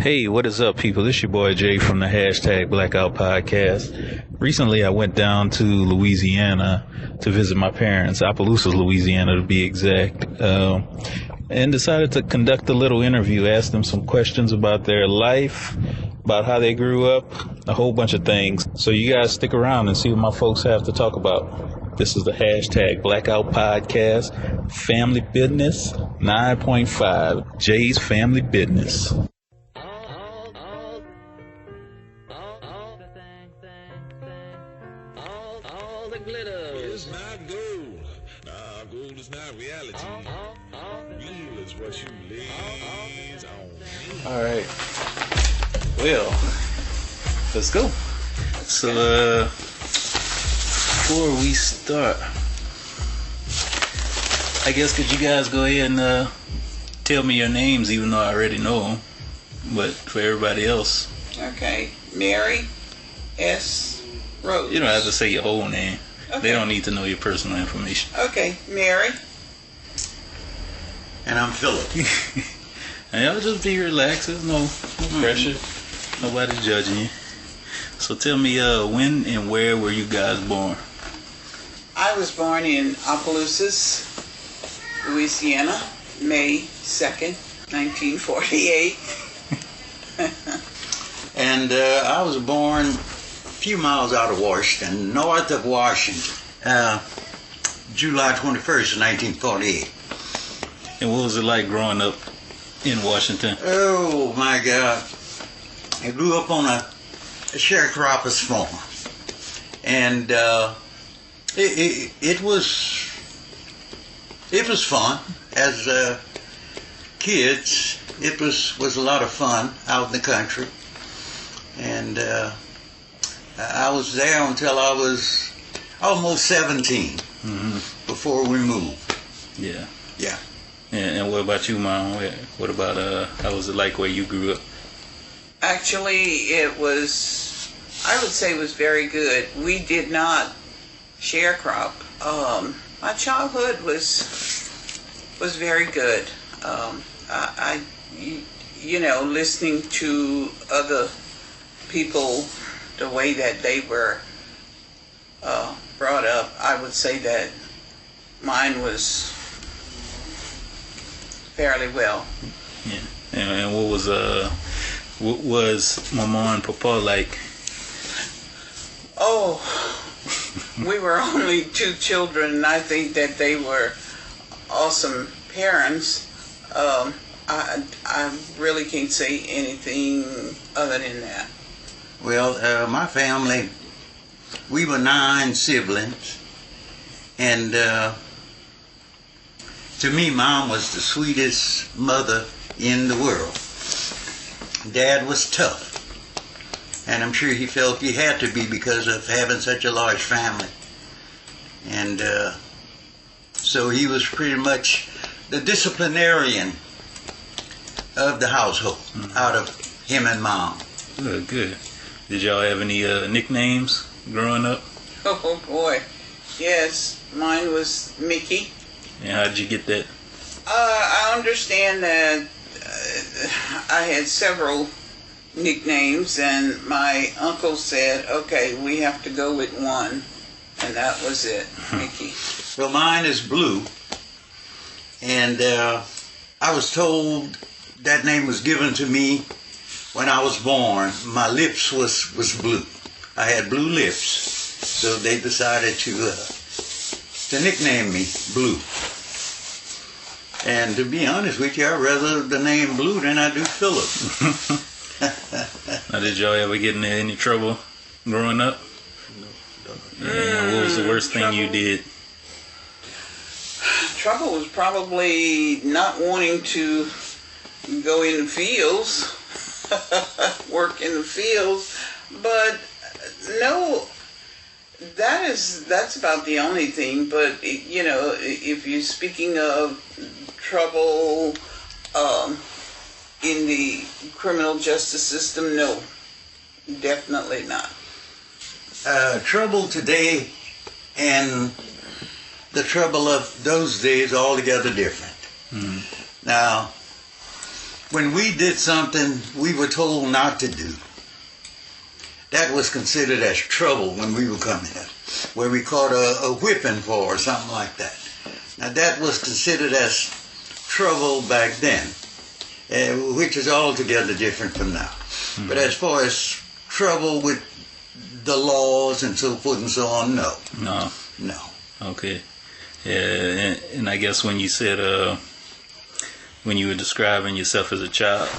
Hey, what is up, people? This your boy Jay from the hashtag Blackout Podcast. Recently, I went down to Louisiana to visit my parents, Opelousas, Louisiana to be exact, and decided to conduct a little interview, ask them some questions about their life, about how they grew up, a whole bunch of things. So you guys stick around and see what my folks have to talk about. This is the hashtag Blackout Podcast, Family Business 9.5, Jay's Family Business. All right. Well, let's go. So, before we start, I guess could you guys go ahead and tell me your names, even though I already know them, but for everybody else. Okay. Mary S. Rose. You don't have to say your whole name. Okay. They don't need to know your personal information. Okay. Mary. And I'm Philip. And y'all just be relaxed. There's no pressure. Nobody's judging you. So tell me, when and where were you guys born? I was born in Opelousas, Louisiana, May 2nd, 1948. And I was born a few miles out of Washington, north of Washington, July 21st, 1948. And what was it like growing up in Washington? Oh, my God. I grew up on a sharecropper's farm. And it was fun. As kids, it was a lot of fun out in the country. And I was there until I was almost 17 before we moved. Yeah. Yeah. And what about you, Mom? What about, how was it like where you grew up? Actually, I would say it was very good. We did not sharecrop. My childhood was very good. Listening to other people, the way that they were brought up, I would say that mine was fairly well. Yeah. And what was Mama and Papa like? Oh, we were only two children, and I think that they were awesome parents. I really can't say anything other than that. Well, my family, we were 9 siblings, and to me, Mom was the sweetest mother in the world. Dad was tough, and I'm sure he felt he had to be because of having such a large family. And so he was pretty much the disciplinarian of the household, out of him and Mom. Good. Did y'all have any nicknames growing up? Oh boy, yes, mine was Mickey. And how did you get that? I understand that I had several nicknames, and my uncle said, okay, we have to go with one, and that was it, Mickey. Well, mine is Blue, and I was told that name was given to me when I was born. My lips was blue. I had blue lips, so they decided to nickname me Blue. And to be honest with you, I rather the name Blue than I do Philip. Now, did y'all ever get into any trouble growing up? No. And what was the worst thing you did? Trouble was probably not wanting to go in the fields, work in the fields, but no, that's about the only thing. But if you're speaking of trouble in the criminal justice system, no, definitely not. Trouble today and the trouble of those days are altogether different. Now, when we did something we were told not to do, that was considered as trouble when we were coming up, where we caught a whipping for or something like that. Now that was considered as trouble back then, which is altogether different from now. Mm-hmm. But as far as trouble with the laws and so forth and so on, no. No. Okay. Yeah, and I guess when you said, when you were describing yourself as a child,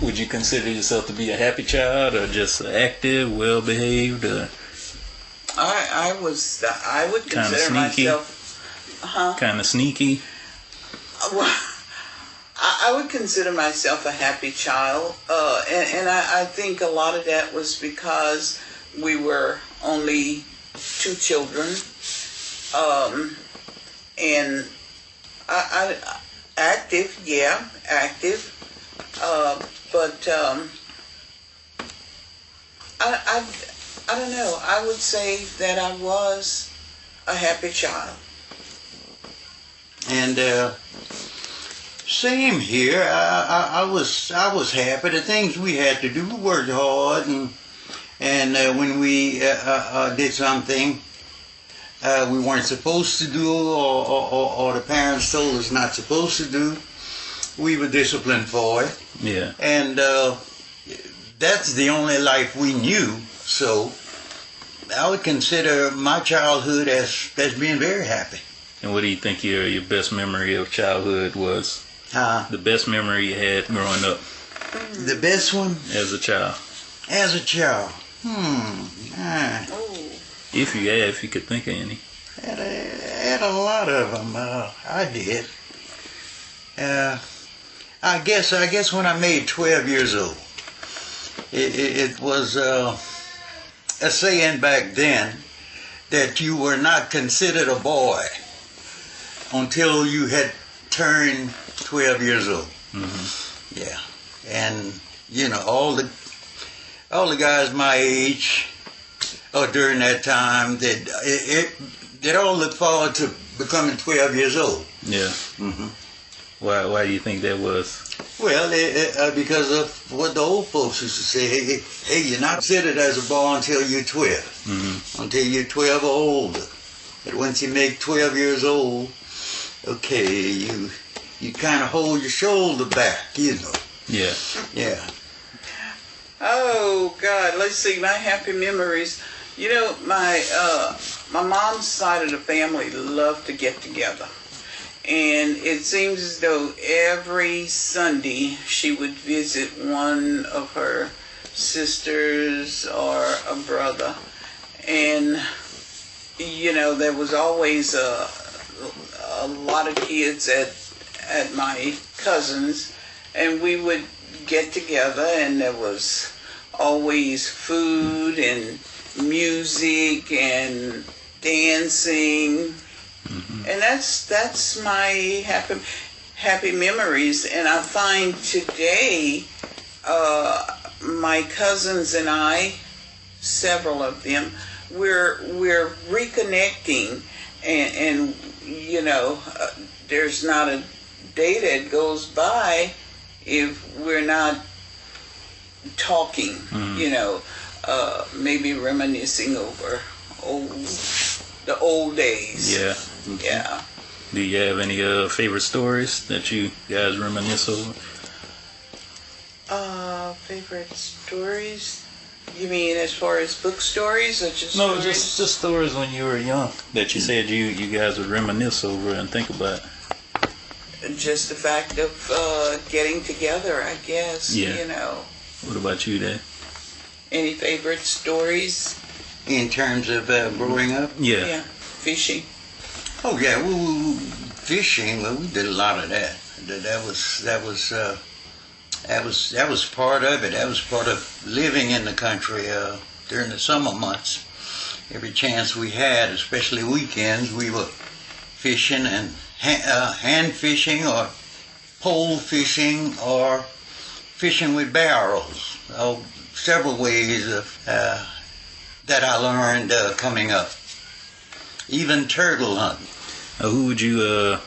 would you consider yourself to be a happy child or just active, well-behaved? I would consider myself... Kind of sneaky? Well, I would consider myself a happy child, and I think a lot of that was because we were only 2 children, and I active, but I don't know. I would say that I was a happy child. And same here. I was happy. The things we had to do, we worked hard, and when we did something we weren't supposed to do, or the parents told us not supposed to do, we were disciplined for it. Yeah. And that's the only life we knew. So I would consider my childhood as being very happy. And what do you think your best memory of childhood was? The best memory you had growing up? The best one? As a child. As a child? If you could think of any. I had a lot of them. I did. I guess when I made 12 years old, it was a saying back then that you were not considered a boy until you had turned 12 years old. Mm-hmm. Yeah. And, all the guys my age, during that time, they'd all look forward to becoming 12 years old. Yeah. Mm-hmm. Why do you think that was? Well, because of what the old folks used to say, hey, you're not considered as a boy until you're 12. Mm-hmm. Until you're 12 or older. But once you make 12 years old, okay, you kind of hold your shoulder back, Yeah. Yeah. Oh, God, let's see, my happy memories. My mom's side of the family loved to get together. And it seems as though every Sunday she would visit one of her sisters or a brother. And, there was always a lot of kids at my cousins, and we would get together, and there was always food and music and dancing. Mm-hmm. And that's my happy memories. And I find today my cousins and I, several of them, we're reconnecting, and there's not a day that goes by if we're not talking, maybe reminiscing over the old days. Yeah. Mm-hmm. Yeah. Do you have any favorite stories that you guys reminisce over? Favorite stories? You mean as far as book stories or just stories? just stories when you were young that you said you guys would reminisce over and think about. Just the fact of getting together, I guess. Yeah. What about you, Dad? Any favorite stories? In terms of growing up? Yeah. Yeah. Fishing. Oh yeah, fishing. Well, we did a lot of that. That was part of it. That was part of living in the country during the summer months. Every chance we had, especially weekends, we were fishing and hand fishing or pole fishing or fishing with barrels. Several ways that I learned coming up. Even turtle hunting. Who would you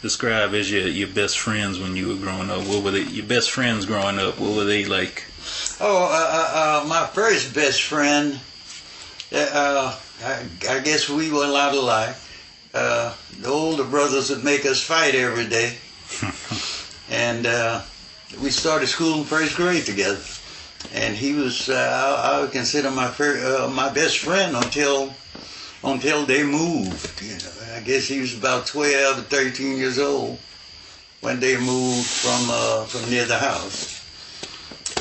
describe as your best friends when you were growing up? What were your best friends growing up? What were they like? My first best friend, I guess we were a lot alike. The older brothers would make us fight every day. And we started school in first grade together. And he was, I would consider my best friend until they moved. You know, I guess he was about 12 or 13 years old when they moved from near the house.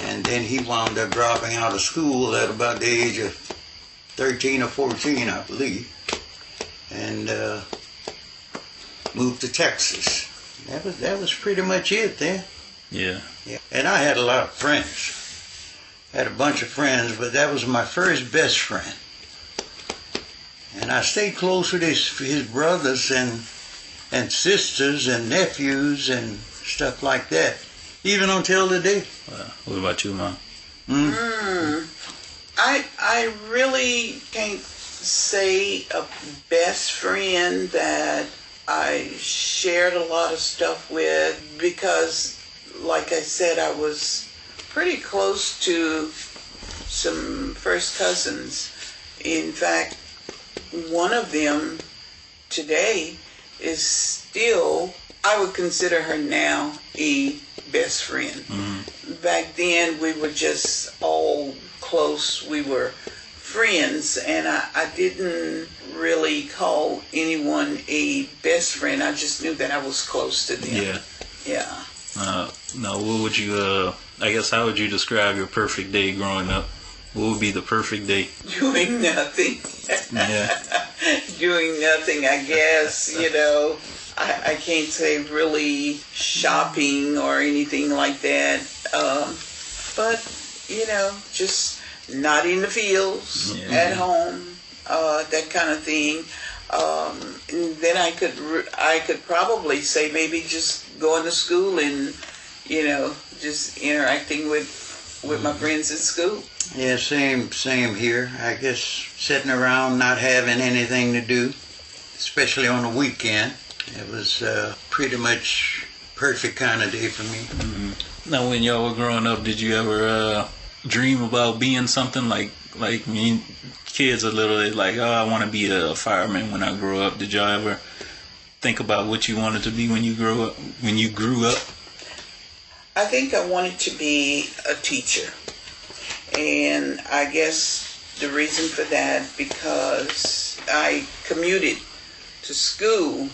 And then he wound up dropping out of school at about the age of 13 or 14, I believe, and moved to Texas. That was pretty much it then. Yeah. And I had a lot of friends. Had a bunch of friends, but that was my first best friend. And I stayed close with his brothers and sisters and nephews and stuff like that, even until today. What about you, Mom? I really can't say a best friend that I shared a lot of stuff with, because, like I said, I was pretty close to some first cousins. In fact, one of them today is still, I would consider her now a best friend. Mm-hmm. Back then, we were just all close. We were friends, and I didn't really call anyone a best friend. I just knew that I was close to them. Yeah. Now, what would you, I guess, how would you describe your perfect day growing up? What would be the perfect day? Doing nothing. Yeah. Doing nothing, I guess, you know. I can't say really shopping or anything like that. But, you know, just not in the fields, at home, that kind of thing. And then I could probably say maybe just going to school and, you know, just interacting with my friends at school. Yeah, same here. I guess sitting around not having anything to do, especially on the weekend. It was pretty much perfect kind of day for me. Mm-hmm. Now, when y'all were growing up, did you ever dream about being something like me? Kids are literally like, oh, I want to be a fireman when I grow up. Did y'all ever think about what you wanted to be when you grew up? I think I wanted to be a teacher. And I guess the reason for that, because I commuted to school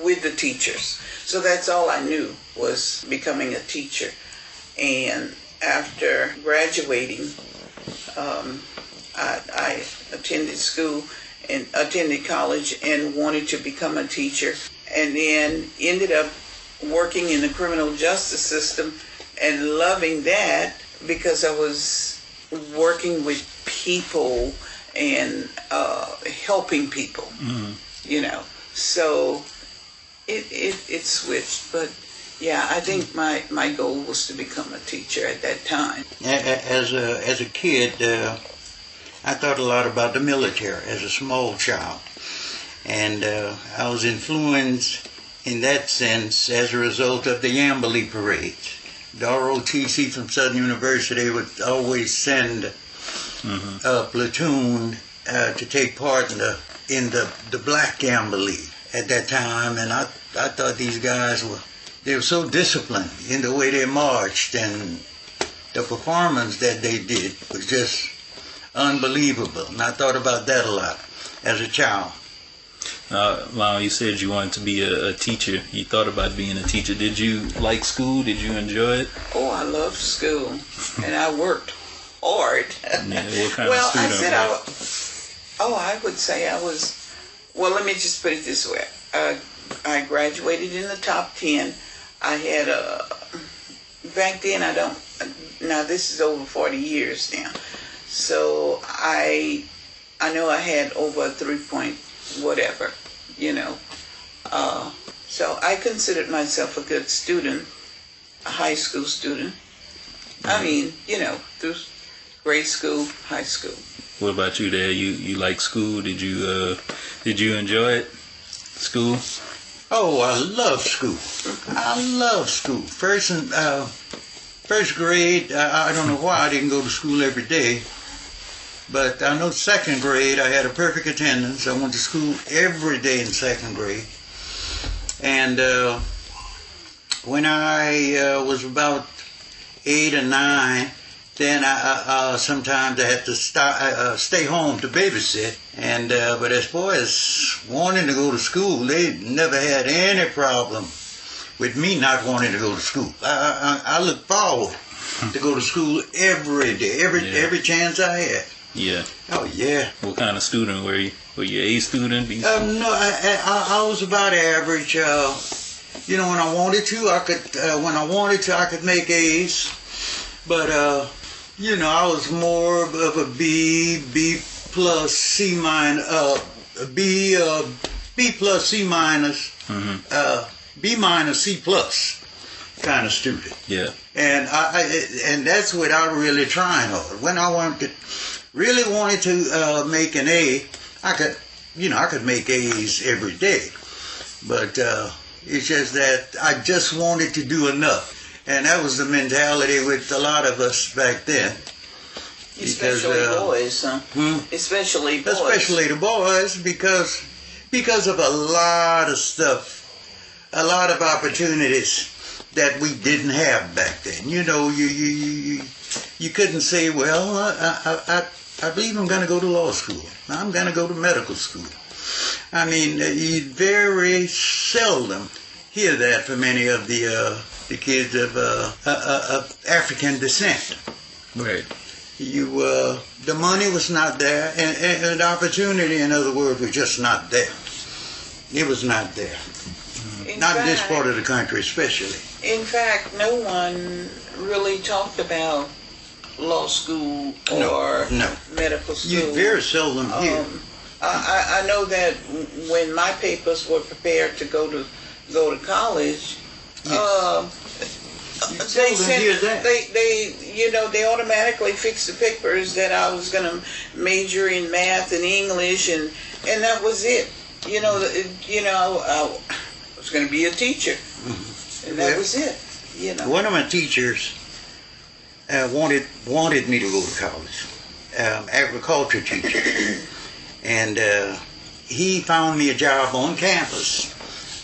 with the teachers. So that's all I knew, was becoming a teacher. And after graduating, I attended school and attended college and wanted to become a teacher, and then ended up working in the criminal justice system and loving that, because I was working with people and helping people, you know. So it switched, but yeah, I think my goal was to become a teacher at that time. As a kid, I thought a lot about the military as a small child, and I was influenced in that sense as a result of the Yambly parades. The ROTC from Southern University would always send a platoon to take part in the Black Yambly at that time, and I thought these guys were so disciplined in the way they marched, and the performance that they did was just unbelievable. And I thought about that a lot as a child. Lon, you said you wanted to be a teacher. You thought about being a teacher. Did you like school? Did you enjoy it? Oh, I loved school, and I worked hard. Yeah, what kind of student? I would say I was. Well, let me just put it this way. I graduated in the top 10. I had back then now this is over 40 years now. So I know I had over a 3 point whatever, you know. So I considered myself a good student, a high school student. I mean, you know, through grade school, high school. What about you, Dad? You like school? Did you enjoy it? School? Oh, I love school. I love school. First grade, I don't know why I didn't go to school every day, but I know second grade I had a perfect attendance. I went to school every day in second grade. And when I was about 8 or 9, then I sometimes I had to stay home to babysit. And but as far as wanting to go to school, they never had any problem with me not wanting to go to school. I look forward to go to school every day, every chance I had. Yeah. Oh yeah. What kind of student were you? Were you A student? B student? No, I was about average. You know, when I wanted to, I could make A's. But you know, I was more of a B plus, C minus, B plus, C minus, B minus, C plus kind of student. Yeah. And and that's what I really trying hard. When I really wanted to make an A, I could make A's every day. But it's just that I just wanted to do enough. And that was the mentality with a lot of us back then. Especially boys, huh? Especially boys. Especially the boys, because of a lot of stuff, a lot of opportunities that we didn't have back then. You know, you couldn't say, well, I believe I'm going to go to law school. I'm going to go to medical school. I mean, you very seldom hear that from any of the kids of African descent. Right. The money was not there, and the opportunity, in other words, was just not there. It was not there. Not in this part of the country, especially. In fact, no one really talked about law school or medical school. You very seldom hear. I know that when my papers were prepared to go to college, they automatically fixed the papers that I was going to major in math and English, and that was it. I was going to be a teacher, and that was it. One of my teachers wanted me to go to college, agriculture teacher, and he found me a job on campus.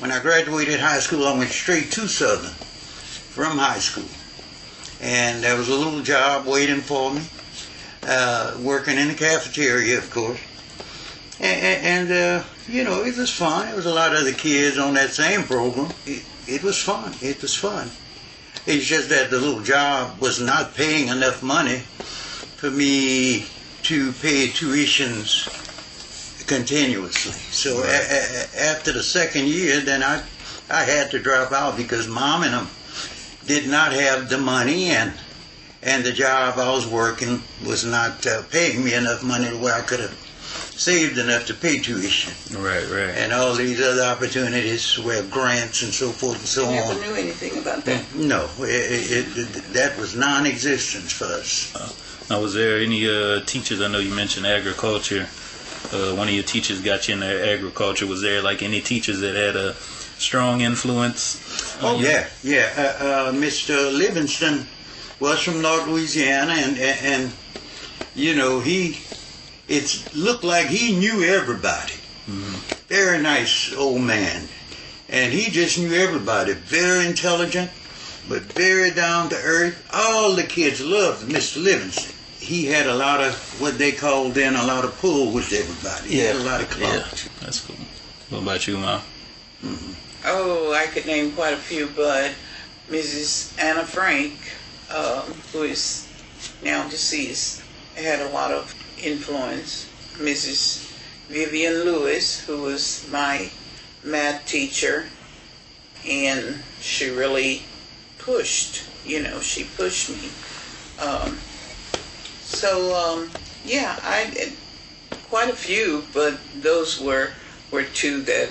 When I graduated high school, I went straight to Southern from high school. And there was a little job waiting for me, working in the cafeteria, of course. And it was fun. There was a lot of other kids on that same program. It was fun. It was fun. It's just that the little job was not paying enough money for me to pay tuitions continuously. So after the second year, then I had to drop out because Mom and them did not have the money, and the job I was working was not paying me enough money where I could have saved enough to pay tuition. Right. And all these other opportunities where grants and so forth and so on. You never knew anything about that? No, that was non-existent for us. Now, was there any teachers? I know you mentioned agriculture. One of your teachers got you into agriculture. Was there like any teachers that had a strong influence? Mr. Livingston was from North Louisiana, and it looked like he knew everybody. Very nice old man, and he just knew everybody. Very intelligent, but very down to earth. All the kids loved Mr. Livingston. He had a lot of what they called then a lot of pull with everybody. He had a lot of clout. Yeah, that's cool. What about you, Ma? Oh, I could name quite a few, but Mrs. Anna Frank, who is now deceased, had a lot of influence. Mrs. Vivian Lewis, who was my math teacher, and she really pushed, she pushed me. I did quite a few, but those were two that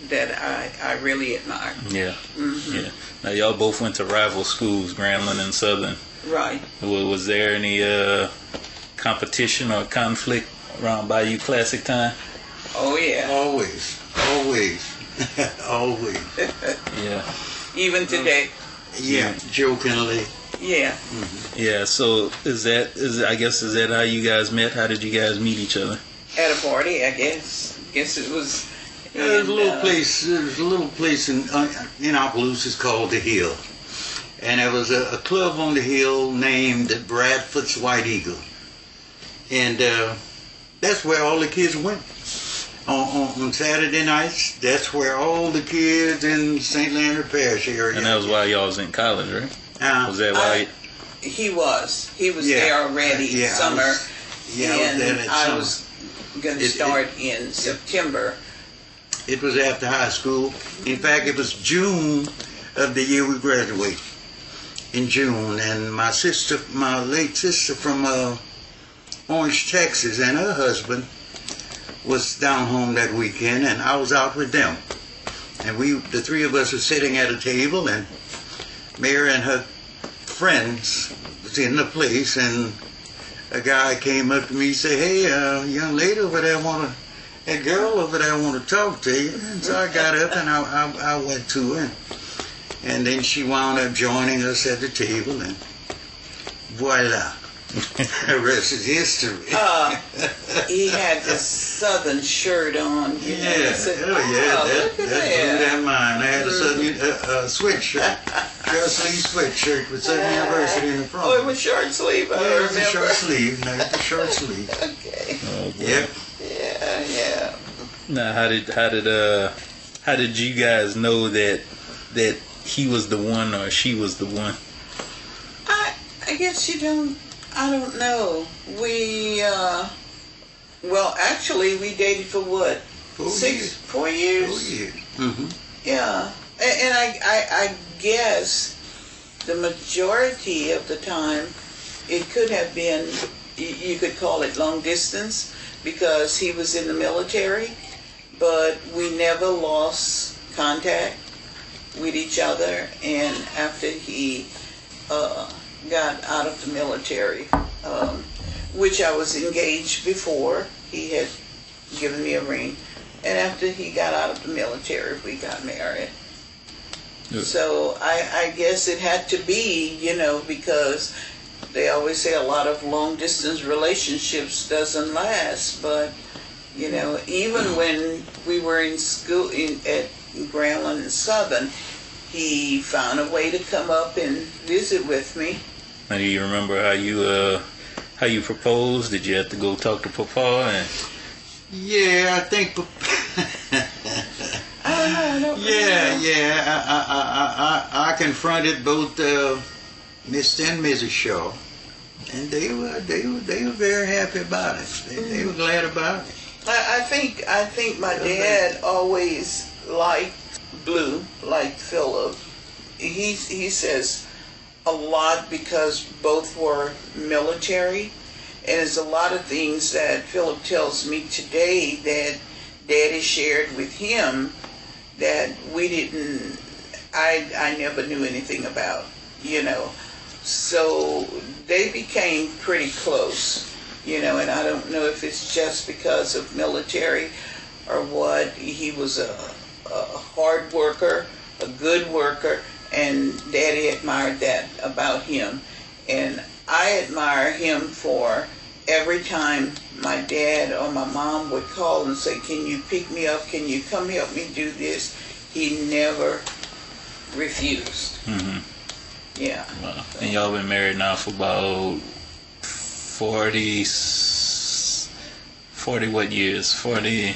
I really admire. Yeah. Yeah. Now y'all both went to rival schools, Grambling and Southern. Right. Was there any competition or conflict around Bayou Classic time? Oh yeah. Always. Always. Yeah. Even today. Yeah, jokingly. Yeah. Mm-hmm. Yeah. So is that how you guys met? How did you guys meet each other? At a party, I guess. Guess it was. Yeah, there's a little place. There's a little place in Opelousas called the Hill, and there was a club on the hill named Bradford's White Eagle, and that's where all the kids went on Saturday nights. That's where all the kids in St. Leonard Parish area. And that was while y'all was in college, right? Was that why? He was there already summer, and I was going to start in September. It was after high school. In fact, it was June of the year we graduated. In June, and my late sister from Orange, Texas, and her husband was down home that weekend, and I was out with them. And the three of us were sitting at a table, and Mary and her friends was in the place, and a guy came up to me and said, "Hey, young lady over there that girl over there want to talk to you." And so I got up and I went to her, and then she wound up joining us at the table, and voila. The rest is history. He had this southern shirt on. That's mine. I had a southern sweatshirt, short sleeve sweatshirt with Southern University in the front. Oh, it was short sleeve. I remember. It was a short sleeve. No, it's a short sleeve. Okay. Yep. Yeah. Now, how did you guys know that he was the one or she was the one? I guess I don't know. We, actually, we dated for what? 4 years. 4 years? 4 years. Mm-hmm. Yeah. And I guess the majority of the time, it could have been, you could call it long distance, because he was in the military, but we never lost contact with each other. And after he got out of the military, which I was engaged before. He had given me a ring. And after he got out of the military, we got married. Yeah. So I guess it had to be, because they always say a lot of long distance relationships doesn't last. But, even when we were in school at Grambling and Southern, he found a way to come up and visit with me. Now, do you remember how you proposed? Did you have to go talk to Papa? Yeah, I think. I don't know. I confronted both Mr. and Mrs. Shaw, and they were very happy about it. They were glad about it. I think my dad always liked Blue, liked Philip. He says a lot because both were military, and there's a lot of things that Philip tells me today that Daddy shared with him that I never knew anything about, So they became pretty close, and I don't know if it's just because of military or what. He was a hard worker, a good worker, and Daddy admired that about him. And I admire him for every time my dad or my mom would call and say, "Can you pick me up? Can you come help me do this?" He never refused. Mm-hmm. Yeah. Wow. And y'all been married now for about 40 what years? 40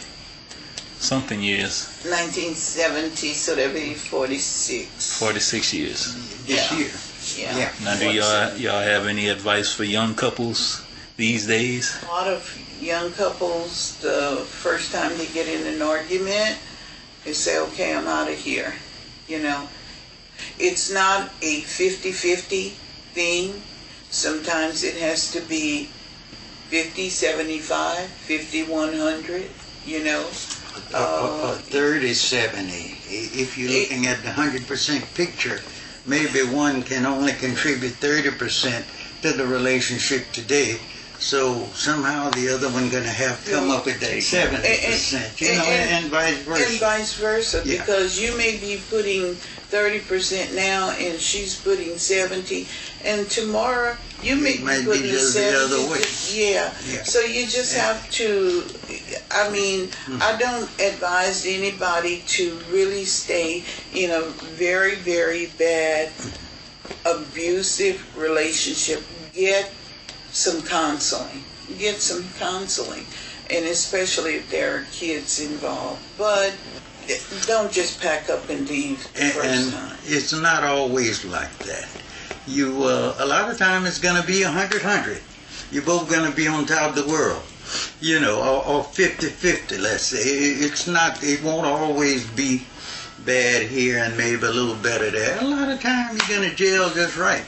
something years. 1970, so that'd be 46. 46 years. This year. Yeah. Now, do y'all have any advice for young couples these days? A lot of young couples, the first time they get in an argument, they say, "Okay, I'm out of here." It's not a 50-50 thing. Sometimes it has to be 50-75, 50-100, 30-70. If you're looking at the 100% picture, maybe one can only contribute 30% to the relationship today, So somehow the other one going to have to come up with that 70%, and vice versa. And vice versa, Yeah. because you may be putting 30% now and she's putting 70%, and tomorrow you may be putting the 70%. other way. Yeah. So you just have to, I mean, I don't advise anybody to really stay in a very, very bad, abusive relationship. Get some counseling. And especially if there are kids involved. But don't just pack up and leave the first time. It's not always like that. You a lot of time it's going to be 100-100. You're both going to be on top of the world, or 50-50. Let's say it's not. It won't always be bad here and maybe a little better there. A lot of time you're going to gel just right.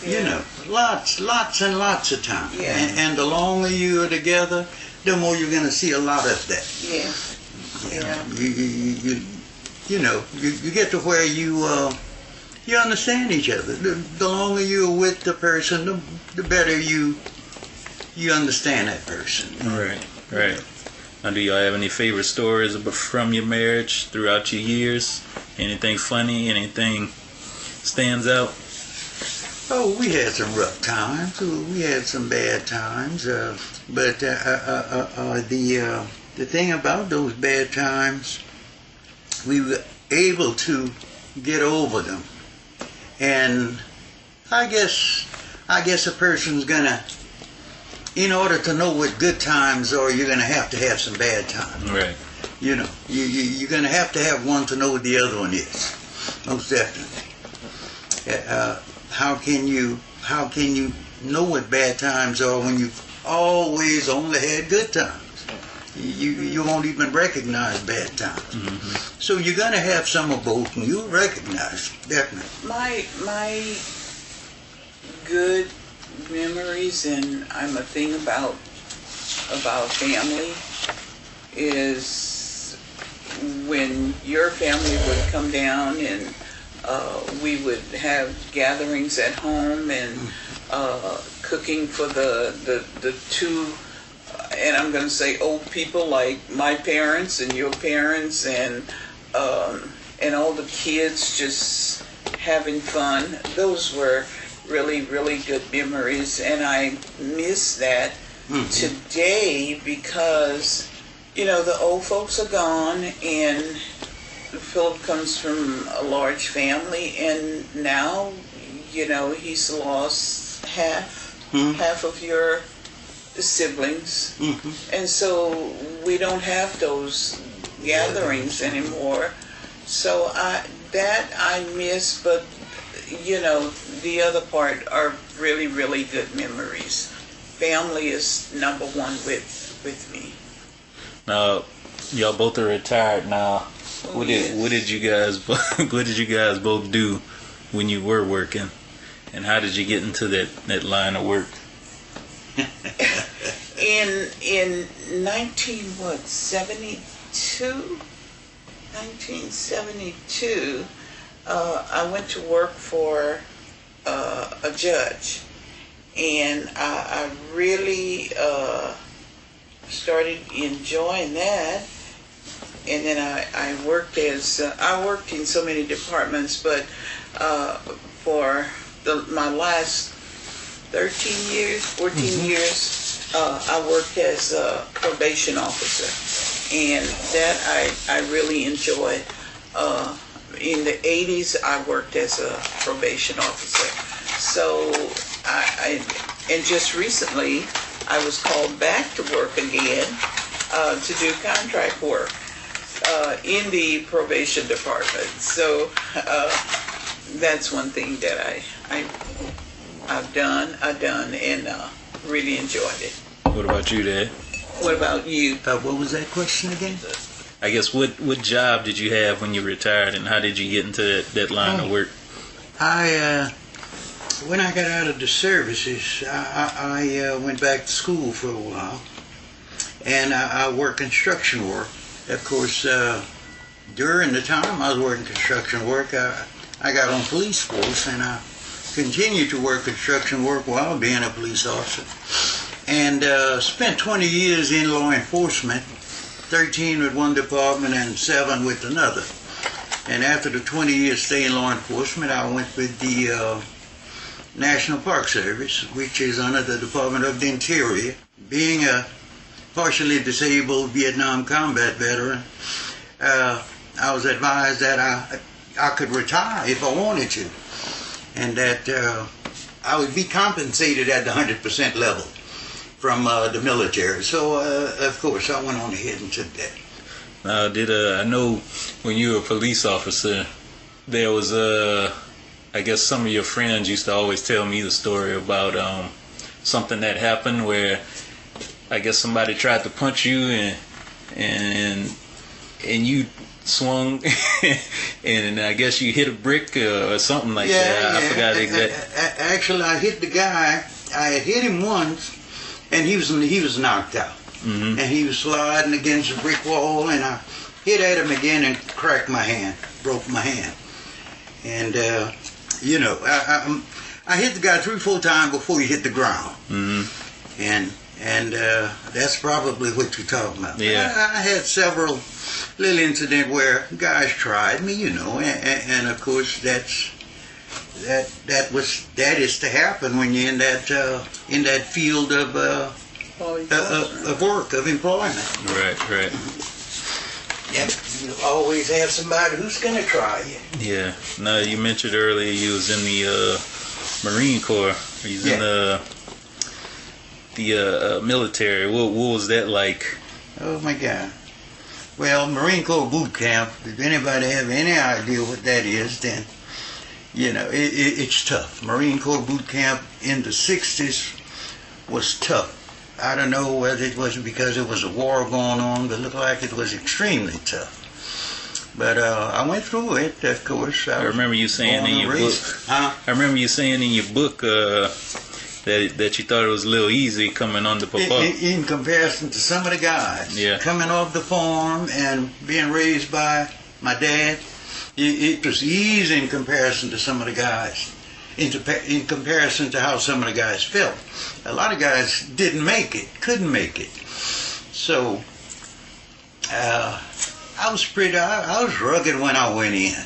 Yeah. Lots and lots of time. Yeah. And the longer you are together, the more you're going to see a lot of that. Yeah. You get to where you understand each other. The longer you're with the person, the better you understand that person. Right. Now, do y'all have any favorite stories from your marriage throughout your years? Anything funny? Anything stands out? Oh, we had some rough times. We had some bad times. But the thing about those bad times, we were able to get over them. And I guess a person's gonna, in order to know what good times are, you're gonna have some bad times. Right. You're gonna have one to know what the other one is. Most definitely. How can you know what bad times are when you've always only had good times? You won't even recognize bad times. Mm-hmm. So you're gonna have some of both, and you'll recognize definitely. My good memories, and I'm a thing about family, is when your family would come down and we would have gatherings at home and cooking for the two, and I'm going to say old people like my parents and your parents, and all the kids just having fun. Those were really, really good memories, and I miss that today because, the old folks are gone, and Philip comes from a large family, and now, he's lost half of your siblings, and so we don't have those gatherings anymore. So I miss, but the other part are really, really good memories. Family is number one with me. Now, y'all both are retired now. What did you guys both do when you were working, and how did you get into that line of work? In 1972, I went to work for a judge, and I really started enjoying that. And then I worked in so many departments, but for my last 14 years, I worked as a probation officer, and that I really enjoyed. In the 80s, I worked as a probation officer. So and just recently, I was called back to work again to do contract work in the probation department. So that's one thing that I've done and really enjoyed it. What about you, Dad? What about you? What was that question again? I guess what job did you have when you retired, and how did you get into that line of work? When I got out of the services, I went back to school for a while, and I worked construction work. Of course, during the time I was working construction work, I got on police force, and I continued to work construction work while being a police officer. and spent 20 years in law enforcement, 13 with one department and 7 with another. And after the 20 years stay in law enforcement, I went with the National Park Service, which is under the Department of the Interior. Being a partially disabled Vietnam combat veteran, I was advised that I could retire if I wanted to, and that I would be compensated at the 100% level from the military. So, of course, I went on ahead and took that. I know when you were a police officer, there was I guess some of your friends used to always tell me the story about something that happened where I guess somebody tried to punch you and you swung and I guess you hit a brick or something like that. I forgot exactly. Actually, I hit the guy. I had hit him once, and he was knocked out. Mm-hmm. And he was sliding against a brick wall, and I hit at him again and cracked my hand, broke my hand. And I hit the guy 3 or 4 times before he hit the ground. Mm-hmm. And that's probably what you're talking about. Yeah. I had several little incidents where guys tried me, and of course that is to happen when you're in that field of work, of employment. Right. Yep, you always have somebody who's gonna try you. Yeah. Now you mentioned earlier you was in the Marine Corps. You was in the military. What was that like? Oh my God. Well, Marine Corps boot camp, if anybody have any idea what that is, then, it's tough. Marine Corps boot camp in the 60s was tough. I don't know whether it was because there was a war going on, but it looked like it was extremely tough. But I went through it, of course. I remember you saying in your book. Huh? I remember you saying in your book that you thought it was a little easy coming on the Papa. In comparison to some of the guys. Yeah. Coming off the farm and being raised by my dad, it was easy in comparison to some of the guys. In comparison to how some of the guys felt. A lot of guys couldn't make it. So, I was rugged when I went in.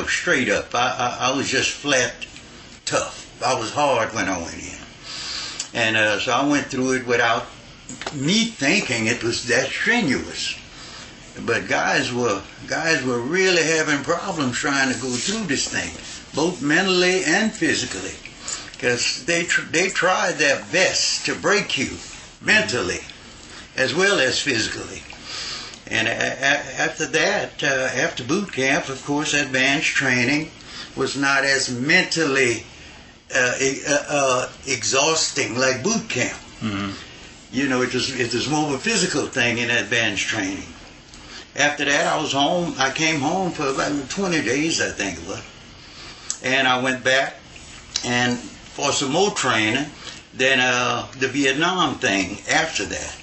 Straight up. I was just flat tough. I was hard when I went in. And so I went through it without me thinking it was that strenuous. But guys were really having problems trying to go through this thing, both mentally and physically, because they tried their best to break you mentally as well as physically. And after that, after boot camp, of course, advanced training was not as mentally exhausting like boot camp. Mm-hmm. It was more of a physical thing in advanced training. After that, I was home. I came home for about 20 days, I think it was. And I went back and for some more training. Then the Vietnam thing after that,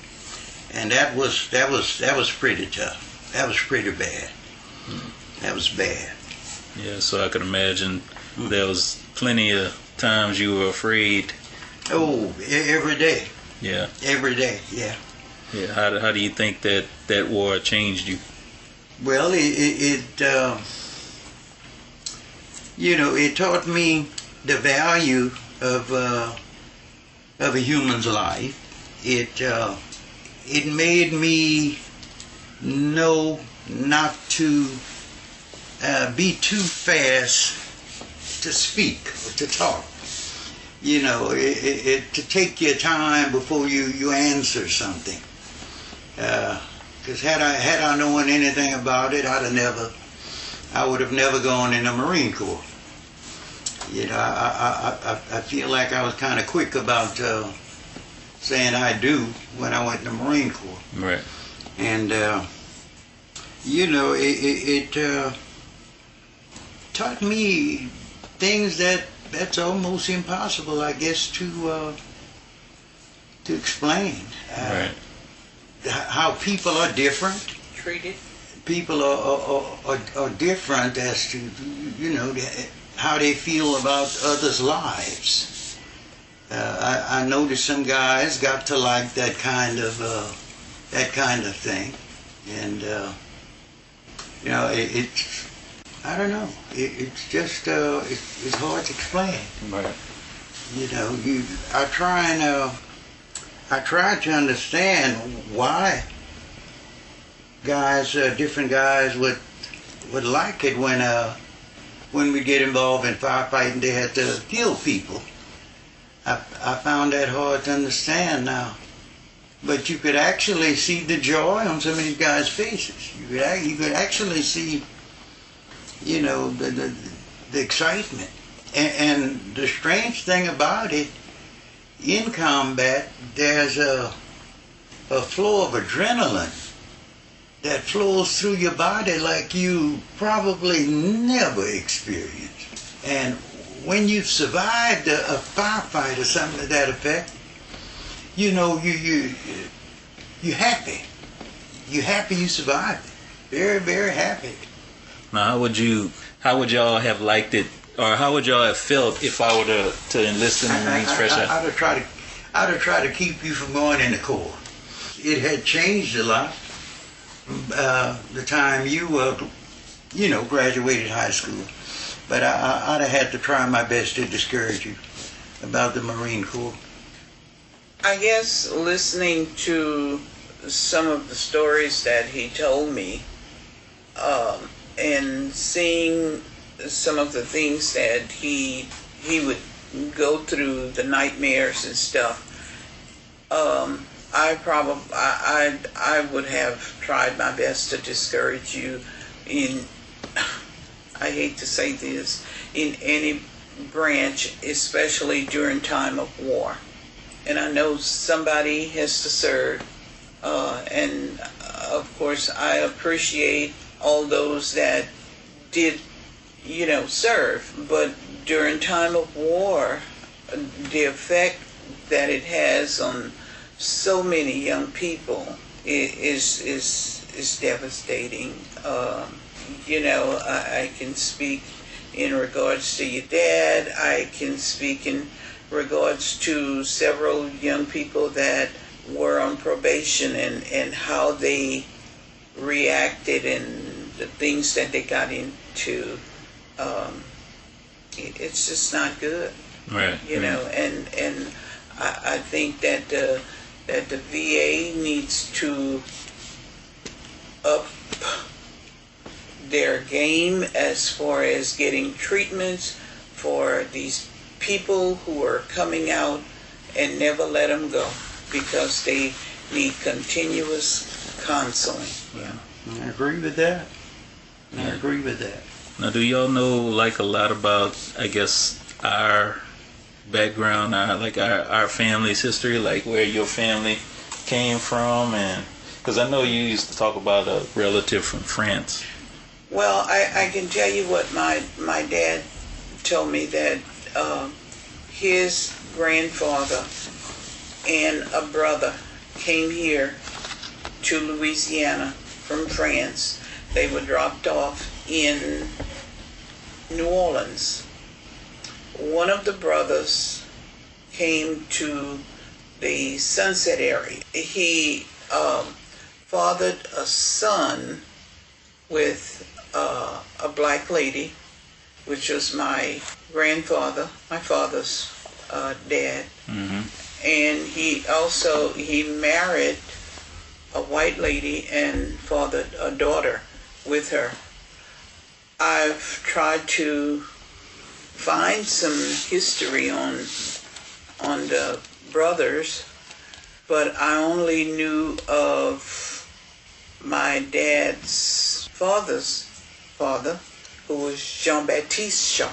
and that was pretty tough. That was pretty bad. That was bad. Yeah, so I could imagine there was plenty of times you were afraid. Oh, every day. Yeah. Every day, yeah. Yeah. How do you think that war changed you? Well, it taught me the value of a human's life. It made me know not to be too fast to speak or to talk. To take your time before you answer something. Because had I known anything about it, I would have never gone in the Marine Corps. I feel like I was kind of quick about saying I do when I went in the Marine Corps. Right. And it taught me things that's almost impossible, I guess, to explain. Right. How people are different. Treated. People are different as to how they feel about others' lives. I noticed some guys got to like that kind of thing, and it's I don't know. It's just it's hard to explain. Right. I try to understand why different guys would like it when we get involved in firefighting. They had to kill people. I found that hard to understand now. But you could actually see the joy on some of these guys' faces. You could actually see, the excitement. And the strange thing about it, in combat, there's a flow of adrenaline that flows through your body like you probably never experienced. And when you've survived a firefight or something to that effect, you're happy. You're happy you survived it. Very, very happy. Now, how would y'all have liked it, or how would y'all have felt if I were to enlist in the Marines fresh out? I'd have tried to keep you from going in the Corps. It had changed a lot from the time you graduated high school. But I'd have had to try my best to discourage you about the Marine Corps. I guess listening to some of the stories that he told me, and seeing some of the things that he would go through, the nightmares and stuff, I would have tried my best to discourage you in, I hate to say this, in any branch, especially during time of war. And I know somebody has to serve, and of course I appreciate all those that did, serve, but during time of war, the effect that it has on so many young people is devastating. I can speak in regards to your dad. I can speak in regards to several young people that were on probation and how they reacted and the things that they got into. It's just not good. Right. And I think that the VA needs to up their game as far as getting treatments for these people who are coming out, and never let them go, because they need continuous counseling. Yeah. I agree with that. Now, do y'all know a lot about, I guess, our background, our family's history, like where your family came from? And because I know you used to talk about a relative from France. Well, I can tell you what my dad told me, that his grandfather and a brother came here to Louisiana from France. They were dropped off in New Orleans. One of the brothers came to the Sunset area. He fathered a son with a black lady, which was my grandfather, my father's dad. Mm-hmm. And he married a white lady and fathered a daughter with her. I've tried to find some history on the brothers, but I only knew of my dad's father's father, who was Jean-Baptiste Shaw,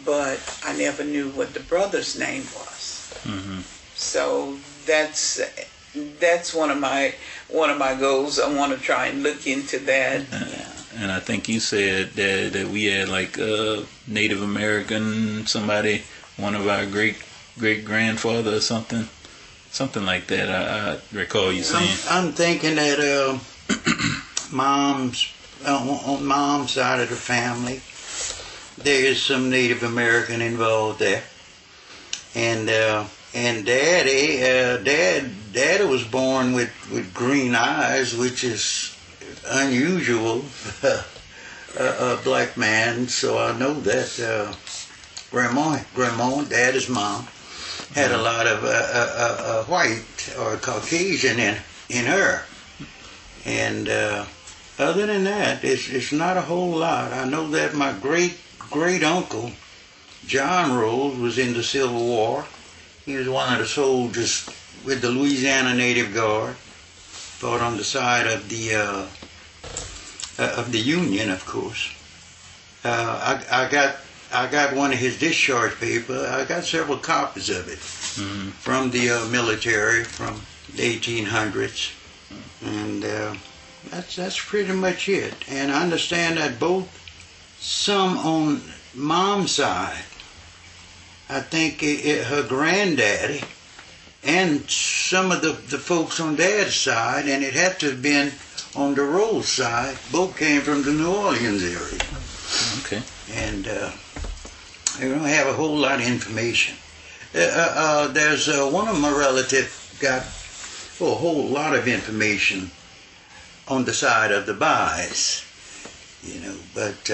but I never knew what the brother's name was. Mm-hmm. So that's one of my goals. I want to try and look into that. And I think you said that we had Native American, somebody, one of our great grandfather or something like that. I recall you saying. I'm thinking that on mom's side of the family, there is some Native American involved there. And Daddy was born with green eyes, which is unusual for a black man. So I know that Grandma, Daddy's mom, had a lot of white or Caucasian in her. And other than that, it's not a whole lot. I know that my great uncle, John Rose, was in the Civil War. He was one of the soldiers with the Louisiana Native Guard, fought on the side of the Union, of course. I got one of his discharge papers. I got several copies of it from the military from the 1800s, and that's pretty much it. And I understand that both some on Mom's side, I think her granddaddy, and some of the folks on Dad's side, and it had to have been on the Rose side, both came from the New Orleans area. Okay. And I don't have a whole lot of information. There's one of my relatives got a whole lot of information on the side of the Buys, but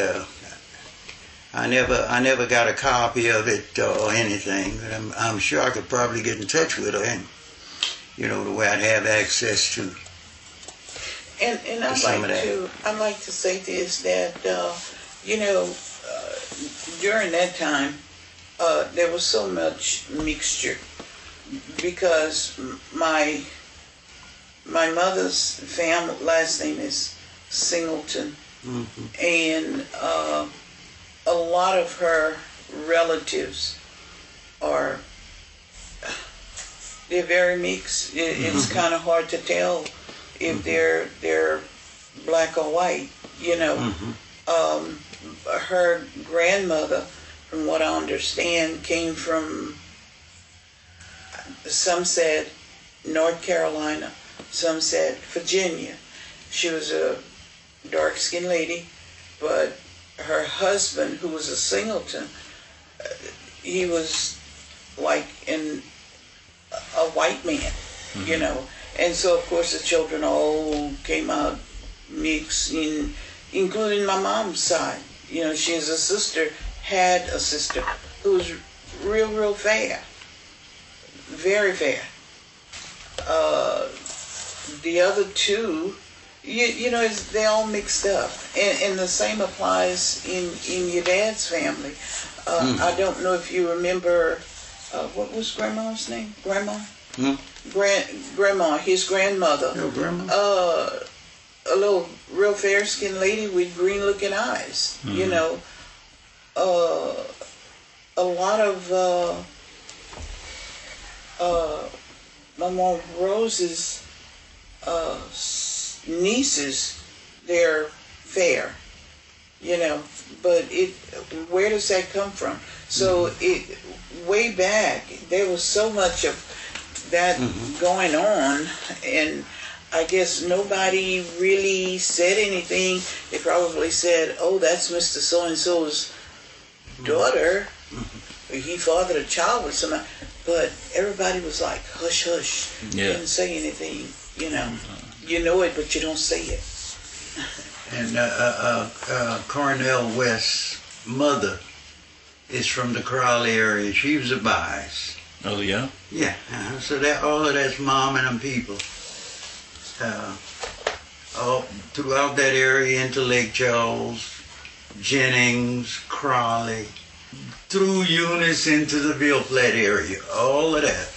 I never got a copy of it or anything. But I'm sure I could probably get in touch with her, and the way I'd have access to. And I'd like to say this, that during that time there was so much mixture, because my mother's family last name is Singleton, and a lot of her relatives they're very mixed. It's kind of hard to tell if they're black or white, Her grandmother, from what I understand, came from, some said North Carolina, some said Virginia. She was a dark-skinned lady, but her husband, who was a Singleton, he was like a white man, And so, of course, the children all came out mixed, including my mom's side. She has had a sister who was real fair, very fair. The other two, they all mixed up. And the same applies in your dad's family. I don't know if you remember, what was Grandma's name? Grandma? Grandma, his grandmother. Oh, Grandma? A little real fair-skinned lady with green-looking eyes. A lot of my Mom Rose's nieces, they're fair, but where does that come from? So way back, there was so much of that going on, and I guess nobody really said anything. They probably said, "Oh, that's Mr. So-and-so's daughter. He fathered a child with somebody." But everybody was like, "Hush, hush." Yeah. Didn't say anything, You know it, but you don't say it. And Cornell West's mother is from the Crowley area. She was a Buys. Oh, yeah? Yeah. So all of that's Mom and them people. All throughout that area into Lake Charles, Jennings, Crowley, through Eunice into the Ville Platte area. All of that.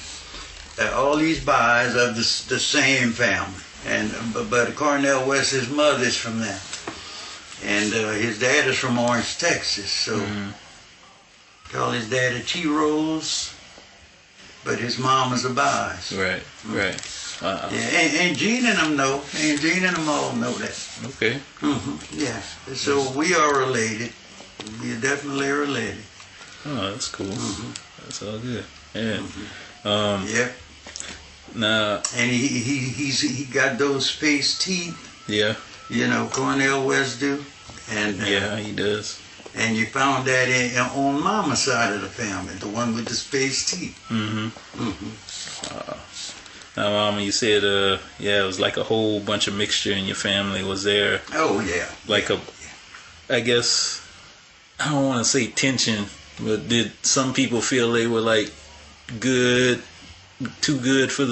All these Buys of the same family. But Cornell West, his mother's from there. And his dad is from Orange, Texas. So call his daddy T. Rose, but his mom is a Buys. Right. Yeah, and Gene and them know. And Gene and them all know that. Okay. Yes. So we are related. We are definitely related. Oh, that's cool. That's all good. Yeah. Yeah. Now. And he got those face teeth. Yeah. Cornell West do. And yeah, he does. And you found that on Mama's side of the family, the one with the spaced teeth. Now, Mama, you said, it was like a whole bunch of mixture in your family. Was there? Oh yeah. Like I guess, I don't want to say tension, but did some people feel they were like good, too good for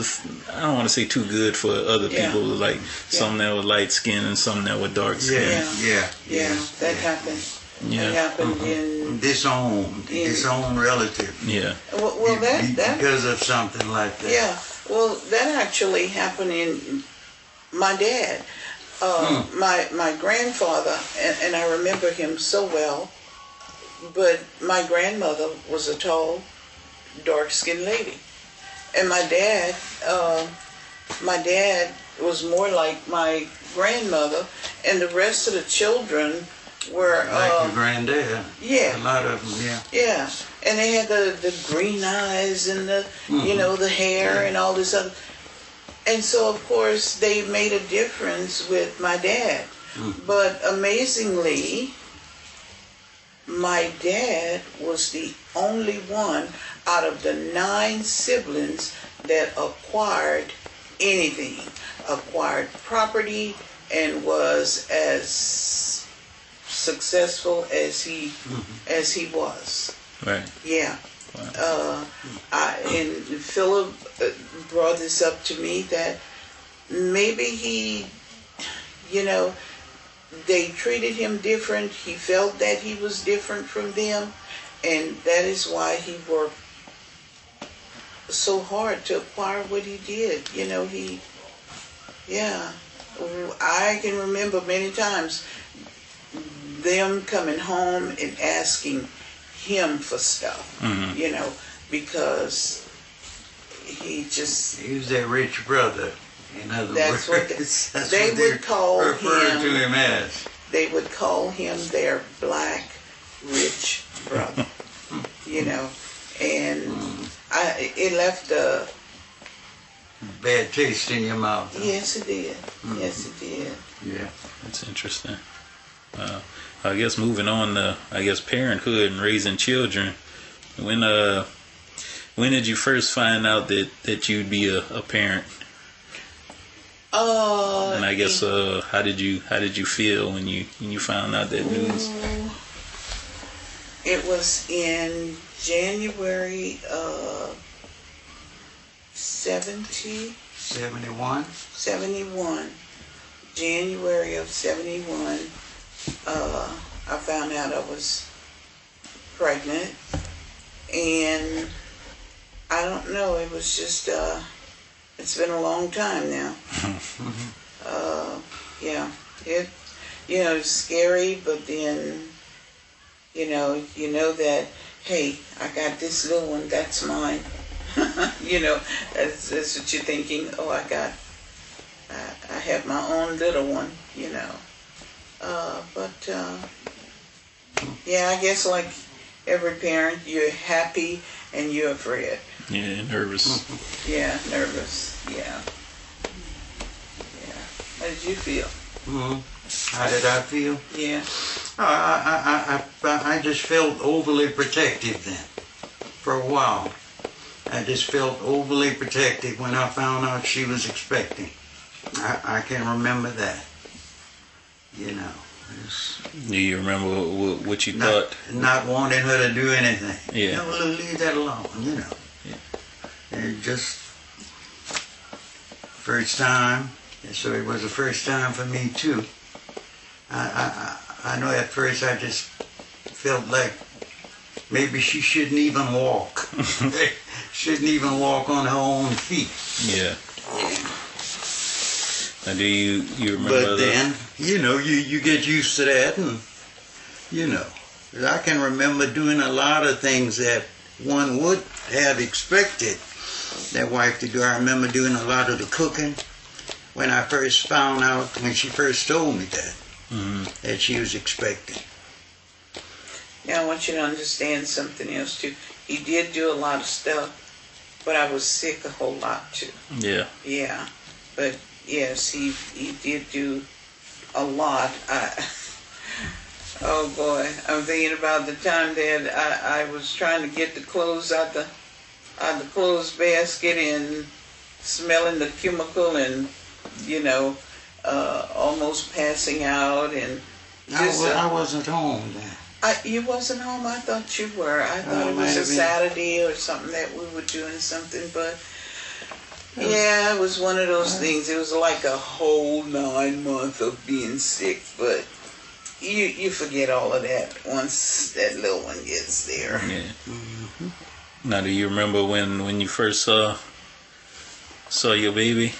I don't want to say too good for other people. Like some that were light skinned and some that were dark skinned. Yeah. That happened. Yeah. It happened in disowned relative. Yeah. Well, that because of something like that. Yeah. Well, that actually happened in my dad. My grandfather, and I remember him so well, but my grandmother was a tall, dark-skinned lady. And my dad was more like my grandmother, and the rest of the children were... like your granddad. Yeah. A lot of them, yeah. Yeah. And they had the green eyes and the, the hair and all this other... And so, of course, they made a difference with my dad. But amazingly, my dad was the only one out of the 9 siblings that acquired anything, acquired property, and was as successful as he was. Right. Yeah. Wow. And Philip brought this up to me that maybe he, they treated him different. He felt that he was different from them, and that is why he worked so hard to acquire what he did. I can remember many times them coming home and asking him for stuff, because he was that rich brother. In other that's words, what they would call referring him. to him as. They would call him their black rich brother, and it left a bad taste in your mouth. Huh? Yes, it did. Yes, it did. Yeah, that's interesting. I guess moving on to parenthood and raising children. When did you first find out that you'd be a parent? And I guess how did you feel when you found out that news? It was in January of 71. January of 71. I found out I was pregnant, and I don't know, it was just it's been a long time now. It's scary, but then that, hey, I got this little one, that's mine. That's what you're thinking. Oh, I have my own little one. I guess like every parent, you're happy and you're afraid. Yeah, nervous. Yeah, nervous. Yeah. How did you feel? How did I feel? Yeah. I just felt overly protective then. For a while, I just felt overly protective when I found out she was expecting. I can remember that. Do you remember what you thought? Not wanting her to do anything. Yeah. Leave that alone, Yeah. And just first time, so it was the first time for me too. I know at first I just felt like maybe she shouldn't even walk. Shouldn't even walk on her own feet. Yeah. Now, do you remember? But then, you get used to that, and I can remember doing a lot of things that one would have expected that wife to do. I remember doing a lot of the cooking when I first found out, when she first told me that she was expecting. Now I want you to understand something else too. He did do a lot of stuff, but I was sick a whole lot too. Yeah. Yeah, but yes, he did do a lot. Oh boy, I'm thinking about the time that I was trying to get the clothes out the clothes basket and smelling the chemical and, almost passing out and just, I wasn't home then. You wasn't home? I thought you were. I thought it was a Saturday or something that we were doing something, but yeah, it was one of those things. It was like a whole 9 months of being sick, but you forget all of that once that little one gets there. Yeah. Mm-hmm. Now, do you remember when you first saw your baby?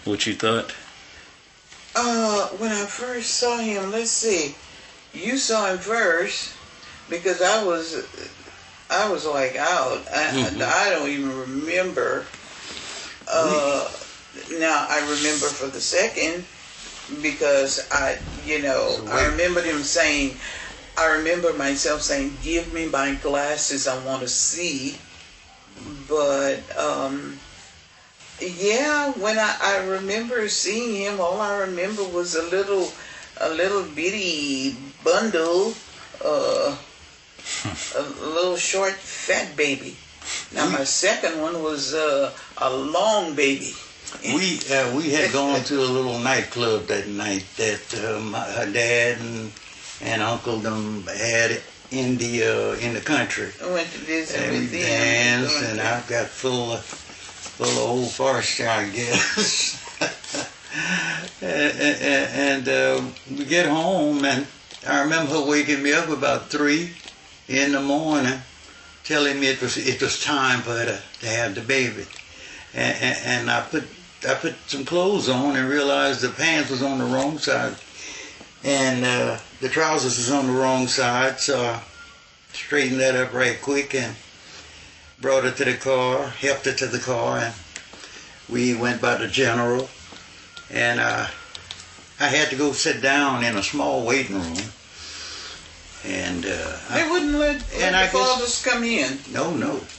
What you thought? When I first saw him, let's see. You saw him first because I was like out. I don't even remember. Now I remember for the second because I remember I remember myself saying, "Give me my glasses, I want to see." But yeah, when I remember seeing him, all I remember was a little bitty bundle, a little short fat baby. Now my second one was a long baby. We had gone to a little nightclub that night that her dad and uncle them had in the country. I went to visit and with we them. danced, and I got full of old farce, I guess. and we get home, and I remember her waking me up about 3 in the morning, telling me it was time for her to have the baby. And I put some clothes on and realized the pants was on the wrong side, and the trousers was on the wrong side. So I straightened that up right quick and brought her to the car, helped her to the car, and we went by the General. And I had to go sit down in a small waiting room. And they wouldn't let the fathers come in. No,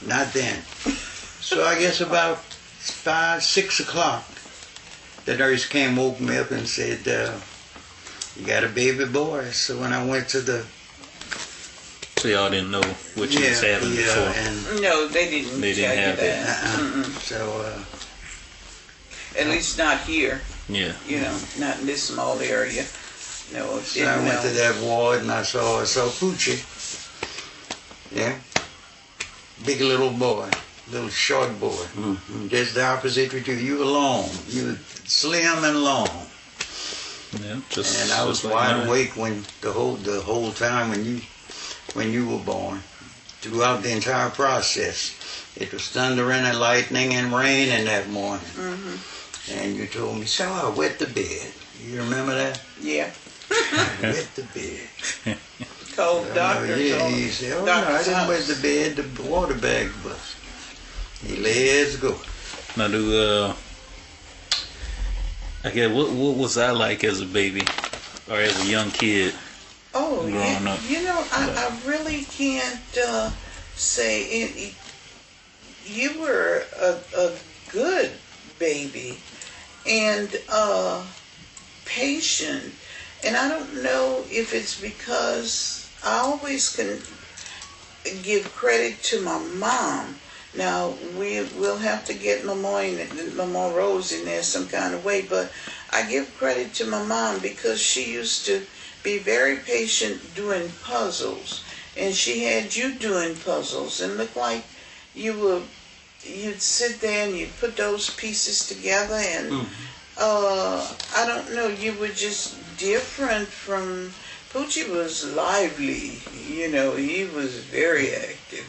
not then. So I guess about 5, 6 o'clock, the nurse came, woke me up and said, "You got a baby boy." So when I went to So y'all didn't know what you was having before? And no, they didn't. They didn't have that. So at least not here. Yeah. Not in this small area. No, so I went to that ward and I saw Poochie. Yeah. Big little boy. Little short boy. Mm-hmm. Just the opposite with you. You were long. You were slim and long. Yeah, and I was wide awake when the whole time when you were born. Throughout the entire process. It was thundering and lightning and raining that morning. Mm-hmm. And you told me, "So I wet the bed." You remember that? Yeah. I wet the bed. Cold doctor. Yeah, he said, "Oh no, I didn't wet the bed. The water bag bust." He let's go. Now, I guess what was I like as a baby or as a young kid? Oh, growing up? I really can't say it. You were a good baby and patient, and I don't know if it's because I always can give credit to my mom. Now we'll have to get Mama Rose in there some kind of way, but I give credit to my mom because she used to be very patient doing puzzles, and she had you doing puzzles, and looked like you'd sit there and you'd put those pieces together, and I don't know, you were just different from Poochie. Was lively, he was very active.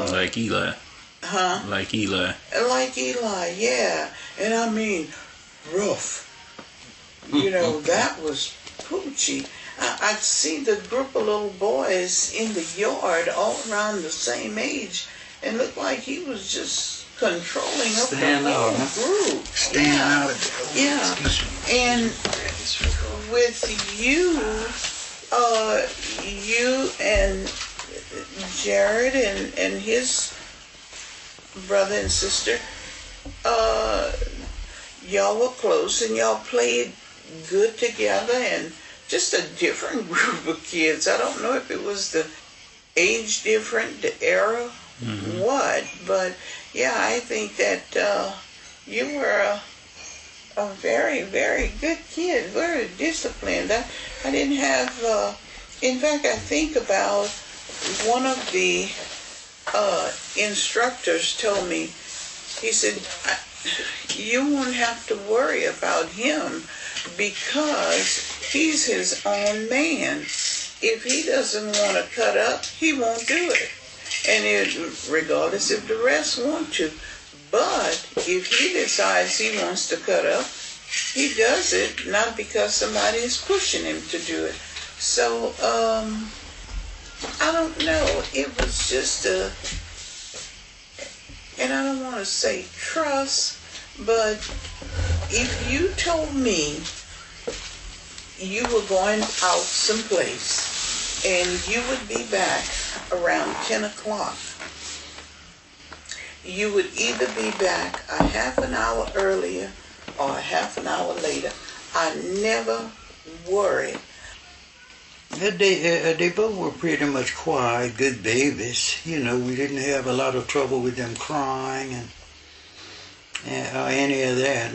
Like Eli. Huh? Like Eli. Like Eli, yeah. And I mean, rough. That was Poochie. I'd see the group of little boys in the yard all around the same age, and looked like he was just controlling up the whole group. Stand out. Yeah. And with you and Jared and his brother and sister, y'all were close and y'all played good together, and just a different group of kids. I don't know if it was the age different, the era, what, but yeah, I think that you were a very, very good kid, very disciplined. I didn't have, in fact, I think about one of the instructors told me, he said, you won't have to worry about him because he's his own man. If he doesn't want to cut up, he won't do it. And regardless if the rest want to. But if he decides he wants to cut up, he does it, not because somebody is pushing him to do it. So, I don't know. It was just and I don't want to say trust, but if you told me you were going out someplace and you would be back around 10 o'clock, you would either be back a half an hour earlier or a half an hour later. I never worried. They both were pretty much quiet, good babies. You know, we didn't have a lot of trouble with them crying or any of that.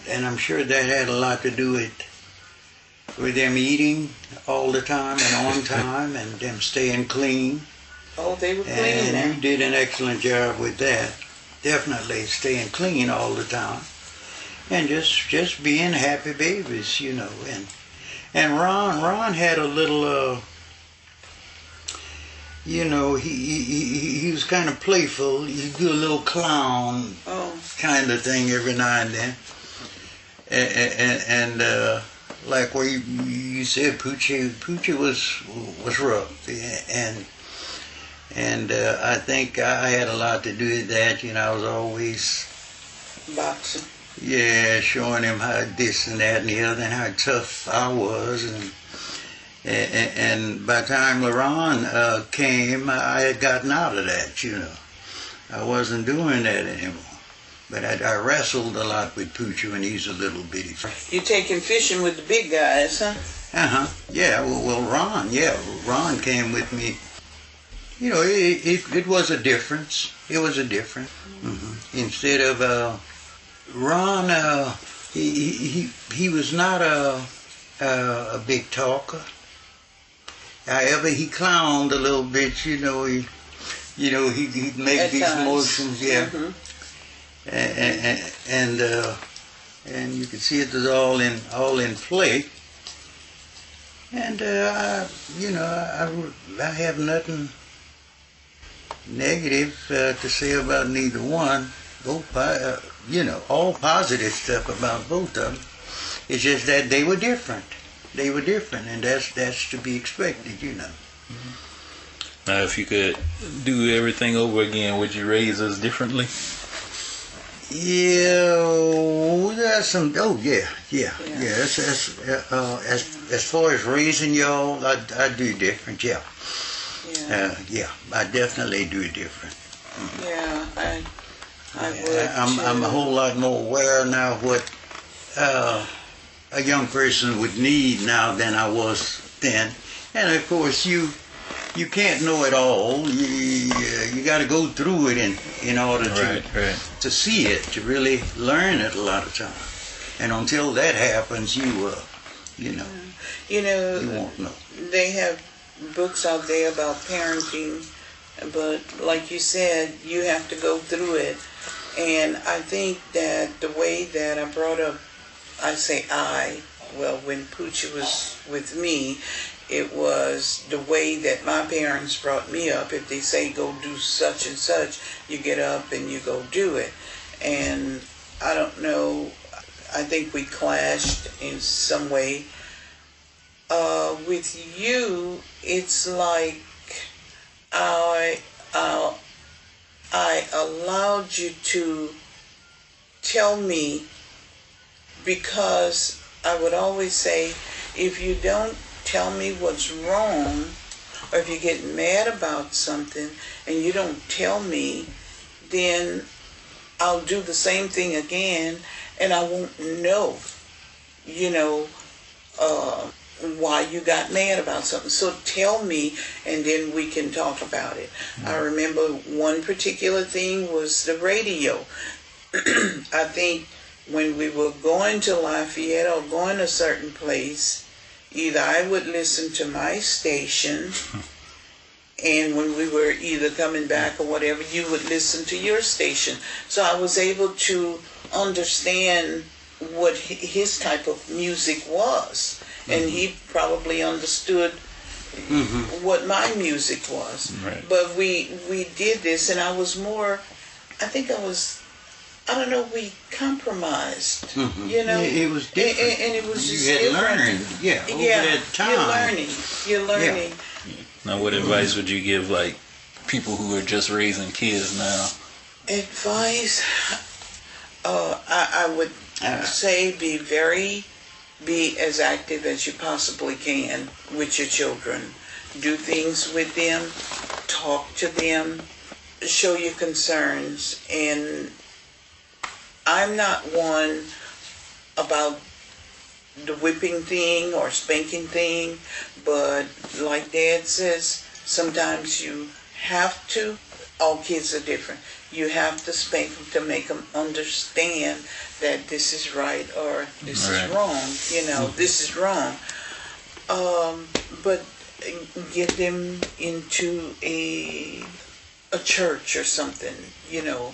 And I'm sure that had a lot to do with them eating all the time and on time and them staying clean. Oh, they were clean. And you did an excellent job with that. Definitely staying clean all the time. And just being happy babies, you know. And Ron had a little, you know, he was kind of playful. He'd do a little clown kind of thing every now and then. And like where you said, Poochie was rough. And I think I had a lot to do with that. You know, I was always boxing. Yeah, showing him how this and that and the other and how tough I was. And by the time LaRon came, I had gotten out of that, you know. I wasn't doing that anymore. But I wrestled a lot with Poochie when he's a little bitty. You taking fishing with the big guys, huh? Uh-huh. Yeah, well, Ron came with me. You know, it was a difference. It was a difference. Mm-hmm. Instead of... Ron, he was not a big talker. However, he clowned a little bit. He'd make these motions, yeah. Mm-hmm. And you could see it was all in play. And I have nothing negative to say about neither one. Both, all positive stuff about both of them. It's just that they were different. They were different, and that's to be expected, you know. Now, if you could do everything over again, would you raise us differently? Yeah, there's some. Oh, yeah. As far as raising y'all, I do different. Yeah. I definitely do different. Mm-hmm. Yeah, I'm a whole lot more aware now of what a young person would need now than I was then. And of course, you can't know it all. You got to go through it in order to see it, to really learn it a lot of times. And until that happens, you won't know. They have books out there about parenting, but like you said, you have to go through it. And I think that the way that I brought up, when Poochie was with me, it was the way that my parents brought me up. If they say go do such and such, you get up and you go do it. And I don't know, I think we clashed in some way. With you, it's like I allowed you to tell me, because I would always say, if you don't tell me what's wrong, or if you get mad about something and you don't tell me, then I'll do the same thing again and I won't know, why you got mad about something. So tell me, and then we can talk about it. I remember one particular thing was the radio. I think when we were going to Lafayette or going a certain place, either I would listen to my station, and when we were either coming back or whatever, you would listen to your station. So I was able to understand what his type of music was. And he probably understood what my music was. Right. But we did this, and I was more, we compromised, you know. It was different. And it was just you had different. learned, over that time. You're learning. Now, what advice would you give, like, people who are just raising kids now? Advice, I would say be as active as you possibly can with your children. Do things with them, talk to them, show your concerns. And I'm not one about the whipping thing or spanking thing, but like Dad says, sometimes you have to. All kids are different. You have to spank them to make them understand that this is right or this is wrong. You know, this is wrong. But get them into a church or something, you know.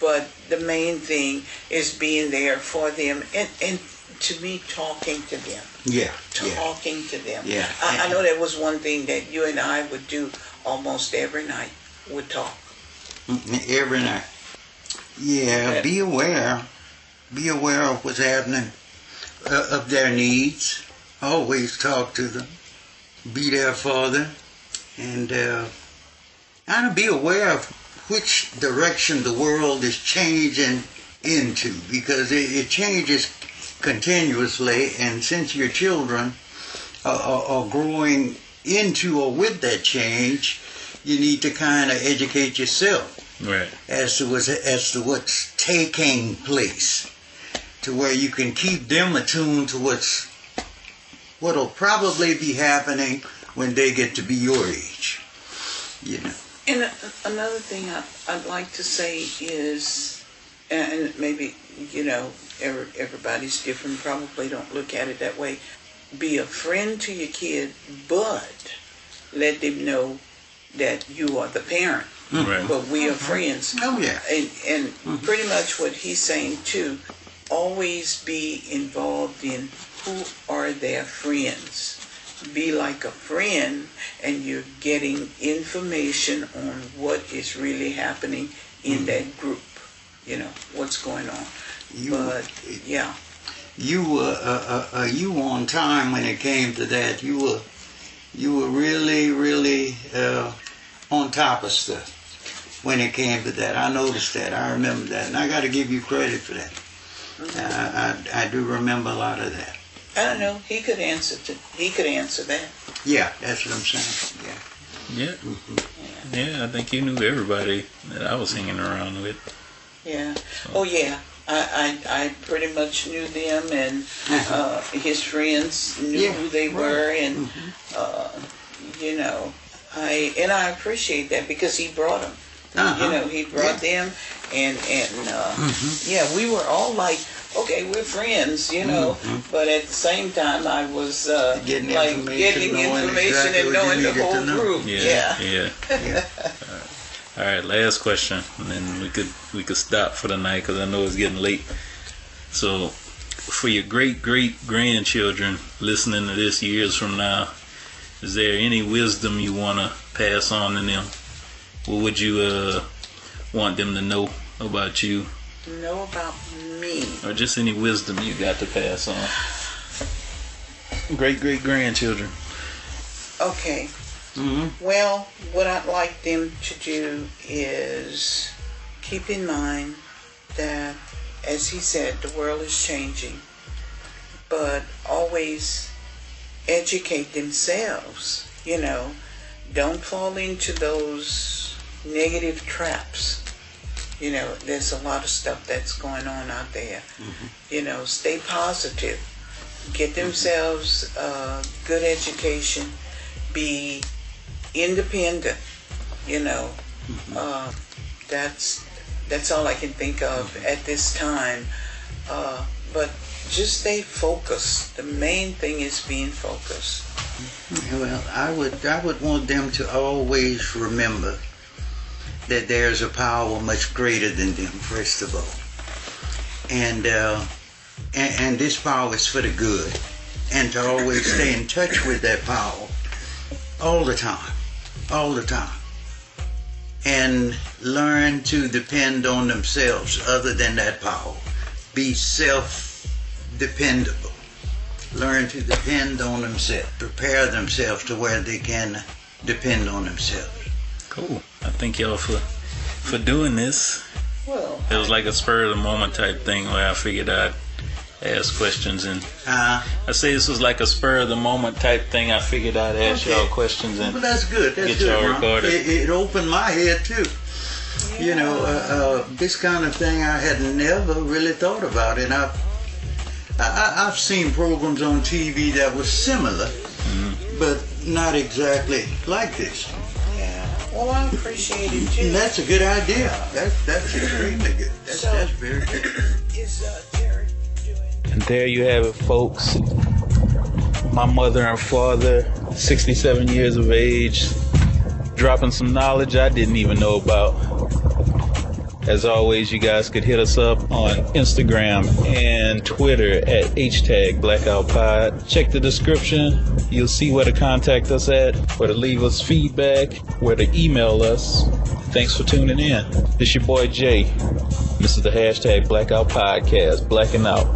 But the main thing is being there for them and to me, talking to them. Talking to them. I know that was one thing that you and I would do almost every night, would talk. Every night. Yeah, be aware of what's happening, of their needs. Always talk to them. Be there for them. And kind of be aware of which direction the world is changing into, because it changes continuously, and since your children are growing into or with that change, you need to kind of educate yourself as to what's taking place, to where you can keep them attuned to what'll probably be happening when they get to be your age, you know. And another thing I'd like to say is, and maybe, you know, everybody's different, probably don't look at it that way. Be a friend to your kid, but let them know that you are the parent. But we are friends. Oh, yeah. And pretty much what he's saying, too, always be involved in who are their friends. Be like a friend, and you're getting information on what is really happening in that group. You know, what's going on. You were on time when it came to that. You were really on top of stuff when it came to that. I noticed that. I remember that, and I got to give you credit for that. I do remember a lot of that. I don't know. He could answer that. Yeah, that's what I'm saying. Yeah. Yeah, I think he knew everybody that I was hanging around with. Yeah. Oh, yeah. I pretty much knew them, and his friends knew who they were, and you know, I appreciate that, because he brought them. You know, he brought them, and we were all like, okay, we're friends, you know, but at the same time, I was getting information exactly and knowing the whole group. Yeah. All right, last question, and then we could stop for the night, because I know it's getting late. So, for your great-great-grandchildren listening to this years from now, is there any wisdom you want to pass on to them? What would you want them to know about you? Know about me? Or just any wisdom you got to pass on? Great-great-grandchildren. Okay. Well, what I'd like them to do is keep in mind that, as he said, the world is changing, but always educate themselves, you know. Don't fall into those negative traps. You know, there's a lot of stuff that's going on out there. You know, stay positive. get themselves a good education, be independent, you know. That's all I can think of at this time. But just stay focused. The main thing is being focused. Well, I would want them to always remember that there's a power much greater than them, first of all. And this power is for the good. And to always stay in touch with that power all the time. And learn to depend on themselves other than that power. Be self-dependable. Learn to depend on themselves. Prepare themselves to where they can depend on themselves. Cool. I thank y'all for doing this. Well, it was like a spur of the moment type thing where I figured I'd ask questions, and I say this was like a spur of the moment type thing. I figured I'd ask y'all questions and that's good. That's get good, y'all recorded. It opened my head too. yeah. You know, this kind of thing I had never really thought about, and I've seen programs on TV that were similar, but not exactly like this. Yeah. Well, I appreciate it too. And that's a good idea. That's extremely good. That's very good. Is Jerry doing? And there you have it, folks. My mother and father, 67 years of age, dropping some knowledge I didn't even know about. As always, you guys could hit us up on Instagram and Twitter at #BlackoutPod. Check the description. You'll see where to contact us at, where to leave us feedback, where to email us. Thanks for tuning in. This your boy Jay. This is the #Blackout Podcast. Blacking out.